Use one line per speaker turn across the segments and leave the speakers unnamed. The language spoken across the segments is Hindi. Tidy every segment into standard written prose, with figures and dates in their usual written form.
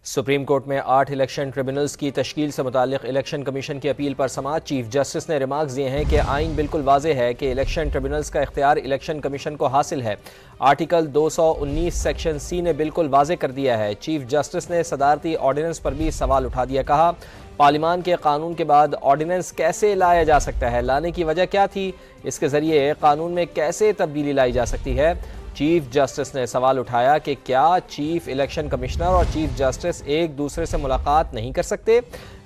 सुप्रीम कोर्ट में 8 इलेक्शन ट्रिब्यूनल्स की तश्कील से मुताल्लिक इलेक्शन कमीशन की अपील पर समाअत। चीफ जस्टिस ने रिमार्क्स दिए हैं कि आइन बिल्कुल वाज़ेह है कि इलेक्शन ट्रिब्यूनल्स का इख्तियार इलेक्शन कमीशन को हासिल है। आर्टिकल 219 सेक्शन सी ने बिल्कुल वाज़ेह कर दिया है। चीफ जस्टिस ने सदारती ऑर्डिनेंस पर भी सवाल उठा दिया। कहा, पार्लिमान के कानून के बाद ऑर्डिनेंस कैसे लाया जा सकता है, लाने की वजह क्या थी, इसके ज़रिए कानून में कैसे तब्दीली लाई जा सकती है। चीफ जस्टिस ने सवाल उठाया कि क्या चीफ इलेक्शन कमिश्नर और चीफ जस्टिस एक दूसरे से मुलाकात नहीं कर सकते।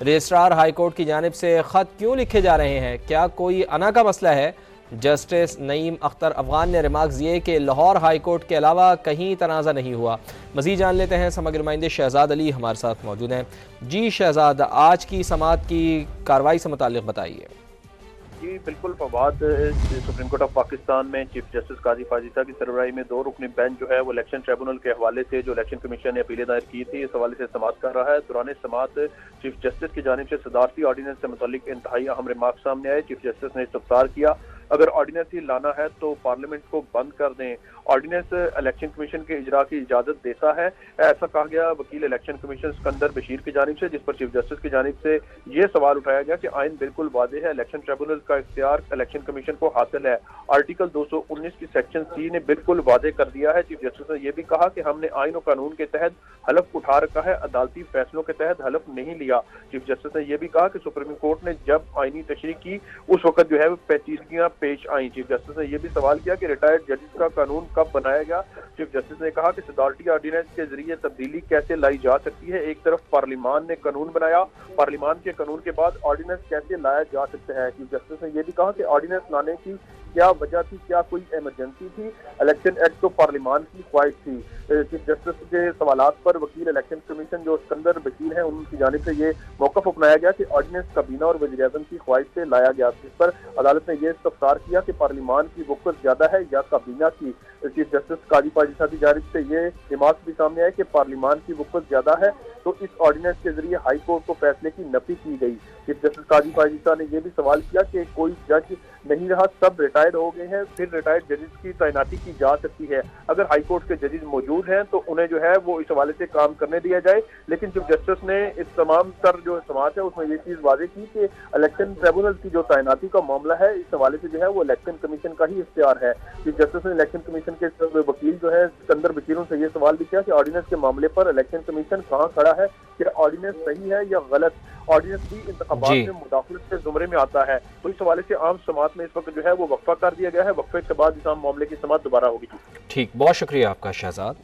रजिस्ट्रार हाई कोर्ट की जानिब से ख़त क्यों लिखे जा रहे हैं, क्या कोई अना का मसला है। जस्टिस नईम अख्तर अफगान ने रिमार्क्स दिए कि लाहौर हाई कोर्ट के अलावा कहीं तनाज़ा नहीं हुआ। मज़ीद जान लेते हैं, समग्र नुमाइंदे शहजाद अली हमारे साथ मौजूद हैं। जी शहजाद, आज की समाअत की कार्रवाई से मुताल्लिक बताइए।
जी बिल्कुल Fawad, supreme court of Pakistan में चीफ जस्टिस काजी फाजिसा की सरबराही में 2 रुकनी बेंच जो है वो इलेक्शन ट्रिब्यूनल के हवाले से जो इलेक्शन कमीशन ने अपीलें दायर की थी, इस हवाले से समाअत कर रहा है। दौरान समाअत चीफ जस्टिस की जानिब से सदारती ऑर्डिनेंस से मुताल्लिक इंतहाई अहम रिमार्क सामने आए। चीफ जस्टिस ने इस्तफसार किया, अगर ऑर्डिनेंस ही लाना है तो पार्लियामेंट को बंद कर दें। ऑर्डिनेंस इलेक्शन कमीशन के इजरा की इजाजत देता है, ऐसा कहा गया वकील इलेक्शन कमीशन सिकंदर बशीर की जानिब से, जिस पर चीफ जस्टिस की जानिब से ये सवाल उठाया गया कि आइन बिल्कुल वाज़ेह है, इलेक्शन ट्रिब्यूनल का इख्तियार इलेक्शन कमीशन को हासिल है। आर्टिकल 219 की सेक्शन सी ने बिल्कुल वाज़ेह कर दिया है। चीफ जस्टिस ने यह भी कहा कि हमने आइन और कानून के तहत हलफ उठा रखा है, अदालती फैसलों के तहत हलफ नहीं लिया। चीफ जस्टिस ने यह भी कहा कि सुप्रीम कोर्ट ने जब आईनी तशरीह की उस वक्त जो है पेचीदगियां पेश आई। चीफ जस्टिस ने यह भी सवाल किया कि रिटायर्ड जजेस का कानून कब बनाया गया। चीफ जस्टिस ने कहा कि सदारती ऑर्डिनेंस के जरिए तब्दीली कैसे लाई जा सकती है। एक तरफ पार्लिमान ने कानून बनाया, पार्लिमान के कानून के बाद ऑर्डिनेंस कैसे लाया जा सकता है। चीफ जस्टिस ने यह भी कहा कि ऑर्डिनेंस लाने की क्या वजह थी, क्या कोई इमरजेंसी थी, इलेक्शन एक्ट तो पार्लिमान की ख्वाहिश थी। चीफ जस्टिस के सवालात पर वकील इलेक्शन कमीशन जो सिकंदर बशीर हैं, उनकी जानिब से ये मौकफ अपनाया गया कि ऑर्डिनेंस काबीना और वज़ीर आज़म की ख्वाहिश से लाया गया, जिस पर अदालत ने यह इस्तफसार किया कि पार्लिमान की वक़्त ज्यादा है या काबीना की। चीफ जस्टिस काजी फाजिसा की जानिब से ये रिमार्क भी सामने आया कि पार्लिमान की वक़्त ज्यादा है तो इस ऑर्डिनेंस के जरिए हाई कोर्ट को फैसले की नफी की गई। चीफ जस्टिस काजी फाजिसा ने यह भी सवाल किया कि कोई जज नहीं रहा, सब रिटायर्ड हो गए हैं, फिर रिटायर्ड जजेस की तैनाती की जा सकती है। अगर हाई कोर्ट के जजेस मौजूद हैं तो उन्हें जो है वो इस हवाले से काम करने दिया जाए। लेकिन चीफ जस्टिस ने इस तमाम तर जो समाअत है उसमें ये चीज वाज़ेह की कि इलेक्शन ट्रिब्यूनल की जो तैनाती का मामला है, इस हवाले से जो है वो इलेक्शन कमीशन का ही इख्तियार है। चीफ जस्टिस ने इलेक्शन कमीशन के वकील जो है सिकंदर बशीर से ये सवाल भी किया कि ऑर्डिनेंस के मामले पर इलेक्शन कमीशन कहाँ खड़ा है, क्या ऑर्डिनेंस सही है या गलत। ऑर्डिनेंस भी इंतखाबात में मुदाखलत के जुमरे में आता है, तो इस हवाले से आम समाअत में इस वक्त जो है वो वक्फा कर दिया गया है। वक्फे के बाद इस आम मामले की समाअत दोबारा होगी।
ठीक, बहुत शुक्रिया आपका शहजाद।